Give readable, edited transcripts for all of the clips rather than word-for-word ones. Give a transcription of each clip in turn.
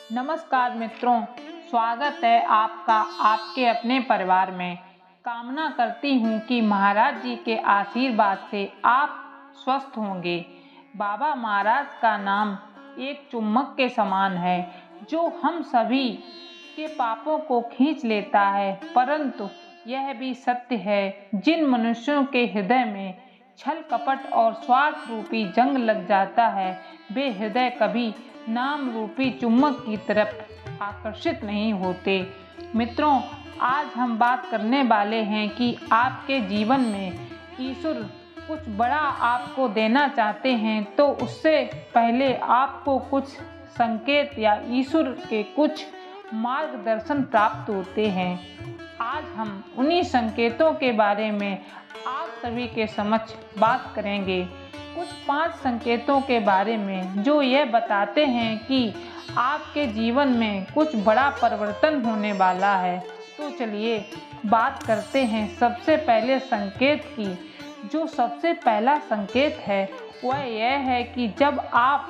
नमस्कार मित्रों, स्वागत है आपका आपके अपने परिवार में। कामना करती हूँ कि महाराज जी के आशीर्वाद से आप स्वस्थ होंगे। बाबा महाराज का नाम एक चुम्बक के समान है जो हम सभी के पापों को खींच लेता है, परंतु यह भी सत्य है जिन मनुष्यों के हृदय में छल कपट और स्वार्थ रूपी जंग लग जाता है, वे हृदय कभी नाम रूपी चुम्बक की तरफ आकर्षित नहीं होते। मित्रों, आज हम बात करने वाले हैं कि आपके जीवन में ईश्वर कुछ बड़ा आपको देना चाहते हैं तो उससे पहले आपको कुछ संकेत या ईश्वर के कुछ मार्गदर्शन प्राप्त होते हैं। आज हम उन्हीं संकेतों के बारे में आप सभी के समक्ष बात करेंगे। कुछ 5 संकेतों के बारे में जो यह बताते हैं कि आपके जीवन में कुछ बड़ा परिवर्तन होने वाला है। तो चलिए बात करते हैं सबसे पहले संकेत की। जो सबसे पहला संकेत है वह यह है कि जब आप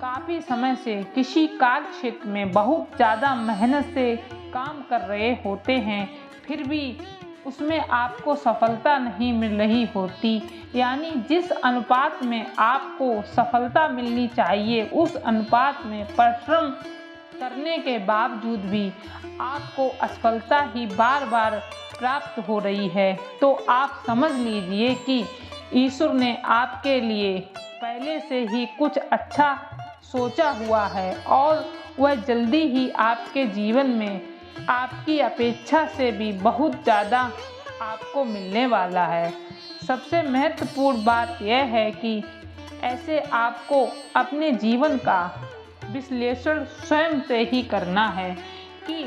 काफ़ी समय से किसी कार्य क्षेत्र में बहुत ज़्यादा मेहनत से काम कर रहे होते हैं, फिर भी उसमें आपको सफलता नहीं मिल रही होती, यानी जिस अनुपात में आपको सफलता मिलनी चाहिए उस अनुपात में परिश्रम करने के बावजूद भी आपको असफलता ही बार बार प्राप्त हो रही है, तो आप समझ लीजिए कि ईश्वर ने आपके लिए पहले से ही कुछ अच्छा सोचा हुआ है और वह जल्दी ही आपके जीवन में आपकी अपेक्षा से भी बहुत ज़्यादा आपको मिलने वाला है। सबसे महत्वपूर्ण बात यह है कि ऐसे आपको अपने जीवन का विश्लेषण स्वयं से ही करना है कि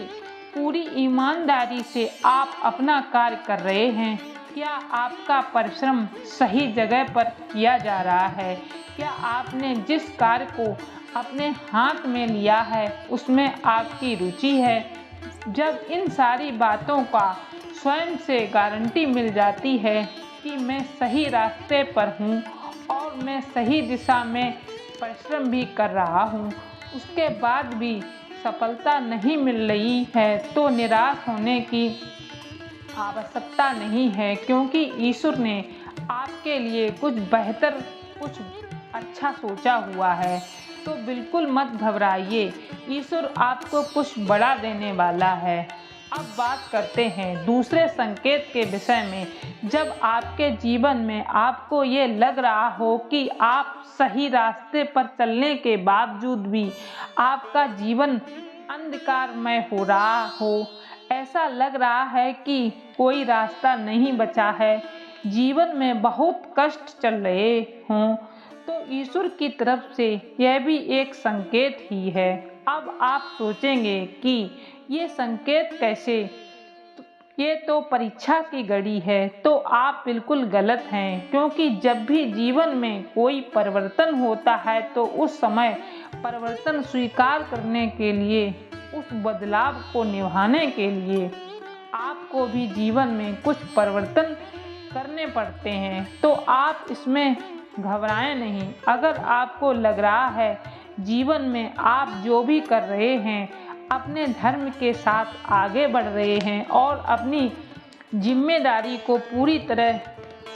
पूरी ईमानदारी से आप अपना कार्य कर रहे हैं। क्या आपका परिश्रम सही जगह पर किया जा रहा है? क्या आपने जिस कार्य को अपने हाथ में लिया है उसमें आपकी रुचि है? जब इन सारी बातों का स्वयं से गारंटी मिल जाती है कि मैं सही रास्ते पर हूँ और मैं सही दिशा में परिश्रम भी कर रहा हूँ, उसके बाद भी सफलता नहीं मिल रही है, तो निराश होने की आवश्यकता नहीं है, क्योंकि ईश्वर ने आपके लिए कुछ बेहतर, कुछ अच्छा सोचा हुआ है। तो बिल्कुल मत घबराइए, ईश्वर आपको कुछ बड़ा देने वाला है। अब बात करते हैं दूसरे संकेत के विषय में। जब आपके जीवन में आपको ये लग रहा हो कि आप सही रास्ते पर चलने के बावजूद भी आपका जीवन अंधकारमय हो रहा हो, ऐसा लग रहा है कि कोई रास्ता नहीं बचा है, जीवन में बहुत कष्ट चल रहे हों, तो ईश्वर की तरफ से यह भी एक संकेत ही है। अब आप सोचेंगे कि ये संकेत कैसे, ये तो परीक्षा की घड़ी है। तो आप बिल्कुल गलत हैं, क्योंकि जब भी जीवन में कोई परिवर्तन होता है तो उस समय परिवर्तन स्वीकार करने के लिए, उस बदलाव को निभाने के लिए आपको भी जीवन में कुछ परिवर्तन करने पड़ते हैं। तो आप इसमें घबराएं नहीं। अगर आपको लग रहा है जीवन में आप जो भी कर रहे हैं अपने धर्म के साथ आगे बढ़ रहे हैं और अपनी जिम्मेदारी को पूरी तरह,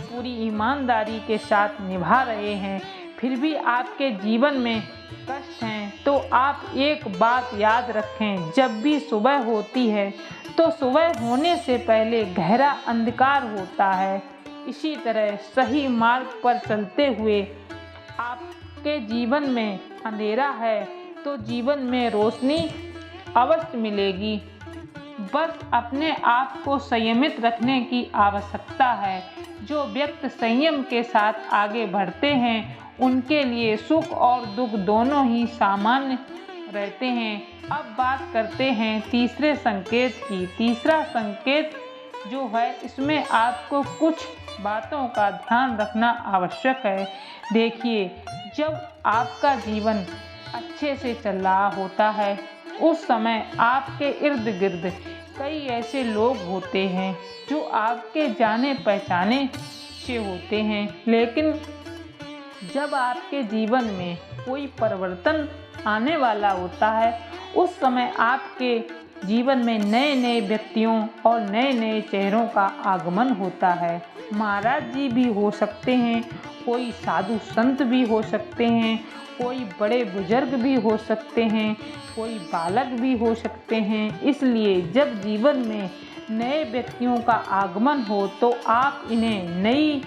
पूरी ईमानदारी के साथ निभा रहे हैं, फिर भी आपके जीवन में कष्ट हैं, तो आप एक बात याद रखें, जब भी सुबह होती है तो सुबह होने से पहले गहरा अंधकार होता है। इसी तरह सही मार्ग पर चलते हुए आपके जीवन में अंधेरा है तो जीवन में रोशनी अवश्य मिलेगी। बस अपने आप को संयमित रखने की आवश्यकता है। जो व्यक्ति संयम के साथ आगे बढ़ते हैं उनके लिए सुख और दुख दोनों ही सामान्य रहते हैं। अब बात करते हैं तीसरे संकेत की। तीसरा संकेत जो है, इसमें आपको कुछ बातों का ध्यान रखना आवश्यक है। देखिए, जब आपका जीवन अच्छे से चल रहा होता है उस समय आपके इर्द गिर्द कई ऐसे लोग होते हैं जो आपके जाने पहचाने से होते हैं, लेकिन जब आपके जीवन में कोई परिवर्तन आने वाला होता है उस समय आपके जीवन में नए नए व्यक्तियों और नए नए चेहरों का आगमन होता है। महाराज जी भी हो सकते हैं, कोई साधु संत भी हो सकते हैं, कोई बड़े बुजुर्ग भी हो सकते हैं, कोई बालक भी हो सकते हैं। इसलिए जब जीवन में नए व्यक्तियों का आगमन हो तो आप इन्हें नई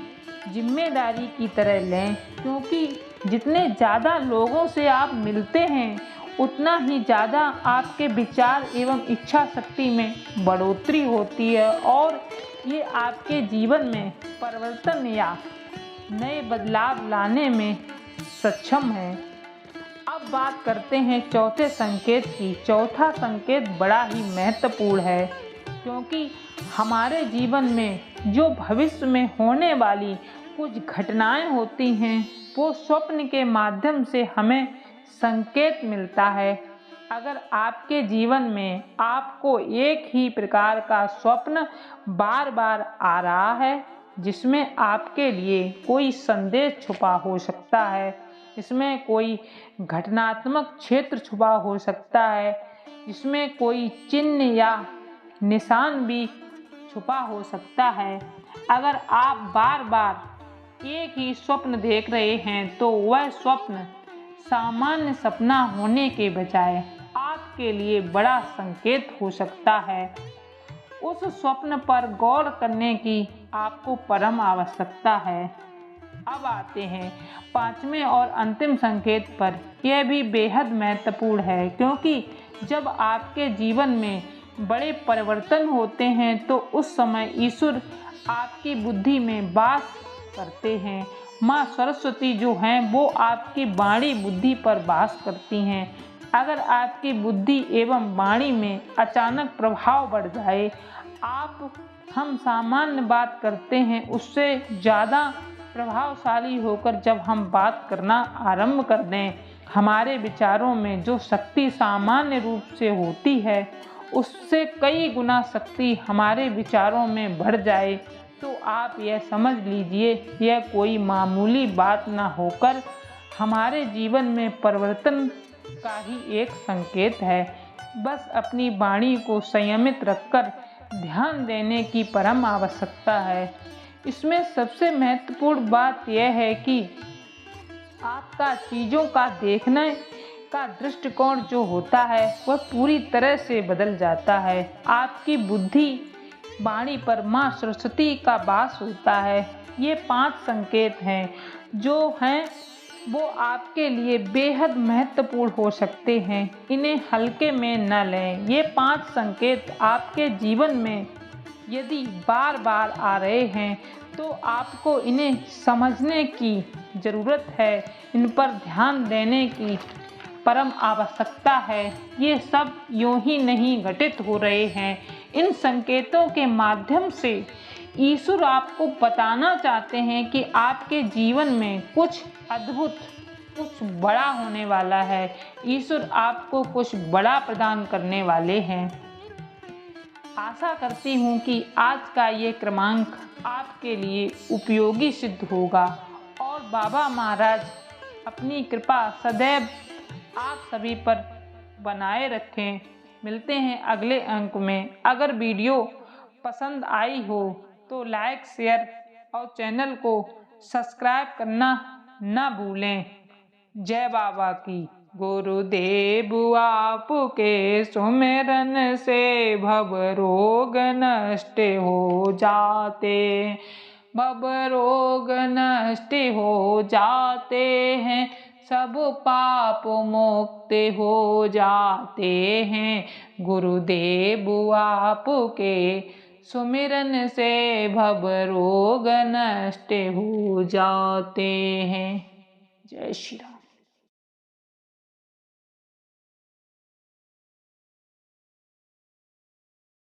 जिम्मेदारी की तरह लें, क्योंकि जितने ज़्यादा लोगों से आप मिलते हैं उतना ही ज़्यादा आपके विचार एवं इच्छा शक्ति में बढ़ोतरी होती है और ये आपके जीवन में परिवर्तन या नए बदलाव लाने में सक्षम है। अब बात करते हैं चौथे संकेत की। चौथा संकेत बड़ा ही महत्वपूर्ण है, क्योंकि हमारे जीवन में जो भविष्य में होने वाली कुछ घटनाएं होती हैं वो स्वप्न के माध्यम से हमें संकेत मिलता है। अगर आपके जीवन में आपको एक ही प्रकार का स्वप्न बार बार आ रहा है, जिसमें आपके लिए कोई संदेश छुपा हो सकता है, इसमें कोई घटनात्मक क्षेत्र छुपा हो सकता है, जिसमें कोई चिन्ह या निशान भी छुपा हो सकता है। अगर आप बार बार एक ही स्वप्न देख रहे हैं तो वह स्वप्न सामान्य सपना होने के बजाय आपके लिए बड़ा संकेत हो सकता है। उस स्वप्न पर गौर करने की आपको परम आवश्यकता है। अब आते हैं पांचवें और अंतिम संकेत पर। यह भी बेहद महत्वपूर्ण है, क्योंकि जब आपके जीवन में बड़े परिवर्तन होते हैं तो उस समय ईश्वर आपकी बुद्धि में वास करते हैं। माँ सरस्वती जो हैं वो आपकी वाणी बुद्धि पर वास करती हैं। अगर आपकी बुद्धि एवं वाणी में अचानक प्रभाव बढ़ जाए, हम सामान्य बात करते हैं उससे ज़्यादा प्रभावशाली होकर जब हम बात करना आरंभ कर दें, हमारे विचारों में जो शक्ति सामान्य रूप से होती है उससे कई गुना शक्ति हमारे विचारों में बढ़ जाए, तो आप यह समझ लीजिए यह कोई मामूली बात ना होकर हमारे जीवन में परिवर्तन का ही एक संकेत है। बस अपनी वाणी को संयमित रखकर ध्यान देने की परम आवश्यकता है। इसमें सबसे महत्वपूर्ण बात यह है कि आपका चीज़ों का देखने का दृष्टिकोण जो होता है वह पूरी तरह से बदल जाता है। आपकी बुद्धि वाणी पर माँ सरस्वती का वास होता है। ये 5 संकेत हैं जो हैं वो आपके लिए बेहद महत्वपूर्ण हो सकते हैं। इन्हें हल्के में न लें। ये 5 संकेत आपके जीवन में यदि बार बार आ रहे हैं तो आपको इन्हें समझने की ज़रूरत है, इन पर ध्यान देने की परम आवश्यकता है। ये सब यूं ही नहीं घटित हो रहे हैं। इन संकेतों के माध्यम से ईश्वर आपको बताना चाहते हैं कि आपके जीवन में कुछ अद्भुत, कुछ बड़ा होने वाला है। ईश्वर आपको कुछ बड़ा प्रदान करने वाले हैं। आशा करती हूँ कि आज का ये क्रमांक आपके लिए उपयोगी सिद्ध होगा और बाबा महाराज अपनी कृपा सदैव आप सभी पर बनाए रखें। मिलते हैं अगले अंक में। अगर वीडियो पसंद आई हो तो लाइक, शेयर और चैनल को सब्सक्राइब करना न भूलें। जय बाबा की। गुरुदेव आपके सुमिरन से भव रोग नष्ट हो जाते, भव रोग नष्ट हो जाते हैं, सब पाप मुक्त हो जाते हैं। गुरुदेव आपके सुमिरन से भव रोग नष्ट हो जाते हैं। जय श्री राम।